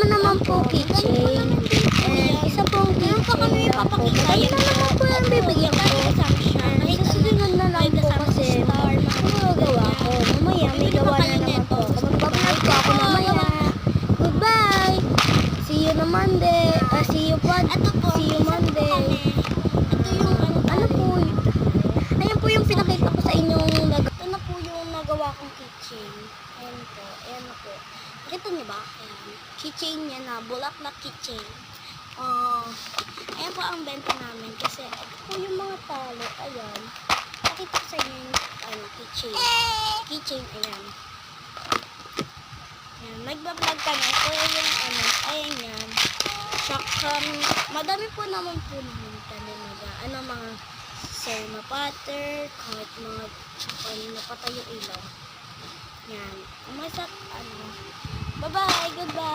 naman po keychain. And isa pong keychain lang po. Madami na naman po yung bibigyan ko. And sa susunod na lang po kasi magagawa ko. Mamaya may gawa na naman po. Mag-vlog po ako mamaya. Goodbye! See you na Monday. See you Monday. Ito yung Ano po? Ayan po yung pinakita ko sa inyong ito na po yung nagawa kong keychain. Ayan po. Ayan na po. Nakita niyo ba? Ayan. Keychain niya na. Bulaklak keychain. Ayan po ang benta namin. Kasi ito po yung mga talo. Ayan. Nakita ko sa inyo yung keychain. Keychain. Ayan. Ayan. Nagbablog kami. Ito yung ayan yan. Tsaka, madami po naman po naman kami mga na butter, kahit mga napatay yung ilaw. Yan. Bye-bye, goodbye.